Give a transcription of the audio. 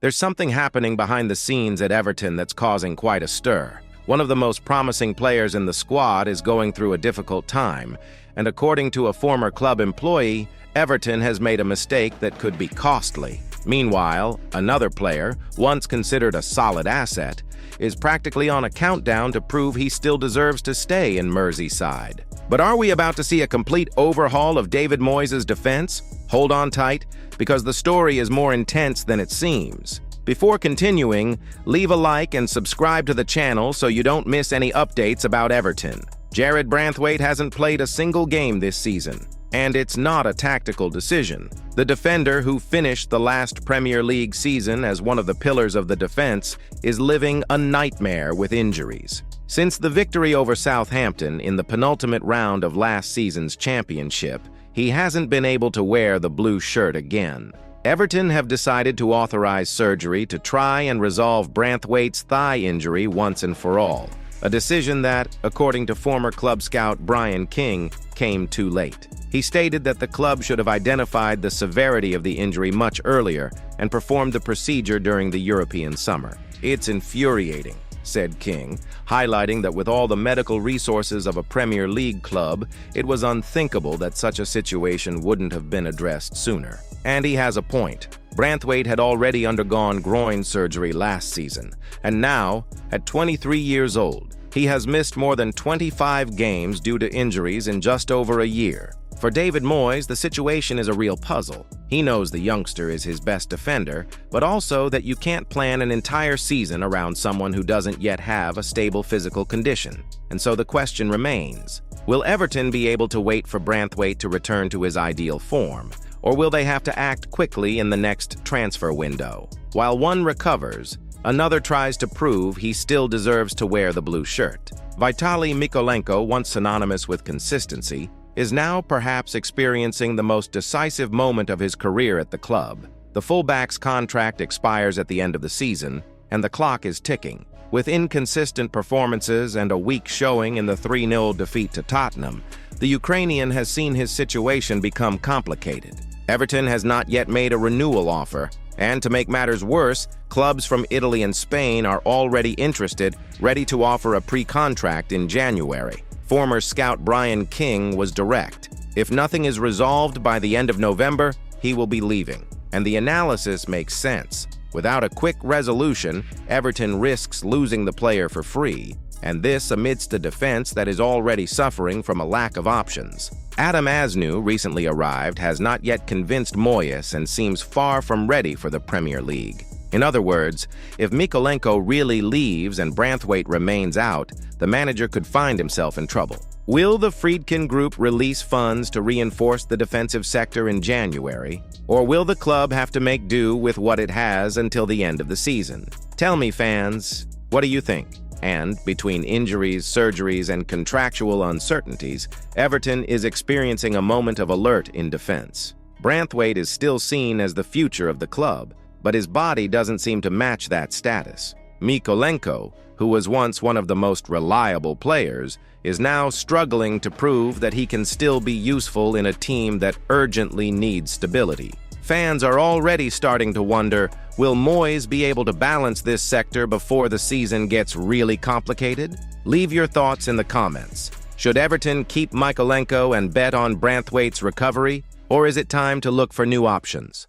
There's something happening behind the scenes at Everton that's causing quite a stir. One of the most promising players in the squad is going through a difficult time, and according to a former club employee, Everton has made a mistake that could be costly. Meanwhile, another player, once considered a solid asset, is practically on a countdown to prove he still deserves to stay in Merseyside. But are we about to see a complete overhaul of David Moyes' defense? Hold on tight, because the story is more intense than it seems. Before continuing, leave a like and subscribe to the channel so you don't miss any updates about Everton. Jarrad Branthwaite hasn't played a single game this season, and it's not a tactical decision. The defender who finished the last Premier League season as one of the pillars of the defense is living a nightmare with injuries. Since the victory over Southampton in the penultimate round of last season's championship, he hasn't been able to wear the blue shirt again. Everton have decided to authorize surgery to try and resolve Branthwaite's thigh injury once and for all, a decision that, according to former club scout Brian King, came too late. He stated that the club should have identified the severity of the injury much earlier and performed the procedure during the European summer. "It's infuriating," said King, highlighting that with all the medical resources of a Premier League club, it was unthinkable that such a situation wouldn't have been addressed sooner. And he has a point. Branthwaite had already undergone groin surgery last season, and now, at 23 years old, he has missed more than 25 games due to injuries in just over a year. For David Moyes, the situation is a real puzzle. He knows the youngster is his best defender, but also that you can't plan an entire season around someone who doesn't yet have a stable physical condition. And so the question remains, will Everton be able to wait for Branthwaite to return to his ideal form, or will they have to act quickly in the next transfer window? While one recovers, another tries to prove he still deserves to wear the blue shirt. Vitaly Mykolenko, once synonymous with consistency, is now perhaps experiencing the most decisive moment of his career at the club. The fullback's contract expires at the end of the season, and the clock is ticking. With inconsistent performances and a weak showing in the 3-0 defeat to Tottenham, the Ukrainian has seen his situation become complicated. Everton has not yet made a renewal offer, and to make matters worse, clubs from Italy and Spain are already interested, ready to offer a pre-contract in January. Former scout Brian King was direct. If nothing is resolved by the end of November, he will be leaving. And the analysis makes sense. Without a quick resolution, Everton risks losing the player for free, and this amidst a defense that is already suffering from a lack of options. Adam Asnew, recently arrived, has not yet convinced Moyes and seems far from ready for the Premier League. In other words, if Mykolenko really leaves and Branthwaite remains out, the manager could find himself in trouble. Will the Friedkin Group release funds to reinforce the defensive sector in January, or will the club have to make do with what it has until the end of the season? Tell me, fans, what do you think? And between injuries, surgeries, and contractual uncertainties, Everton is experiencing a moment of alert in defense. Branthwaite is still seen as the future of the club, but his body doesn't seem to match that status. Mykolenko, who was once one of the most reliable players, is now struggling to prove that he can still be useful in a team that urgently needs stability. Fans are already starting to wonder, will Moyes be able to balance this sector before the season gets really complicated? Leave your thoughts in the comments. Should Everton keep Mykolenko and bet on Branthwaite's recovery, or is it time to look for new options?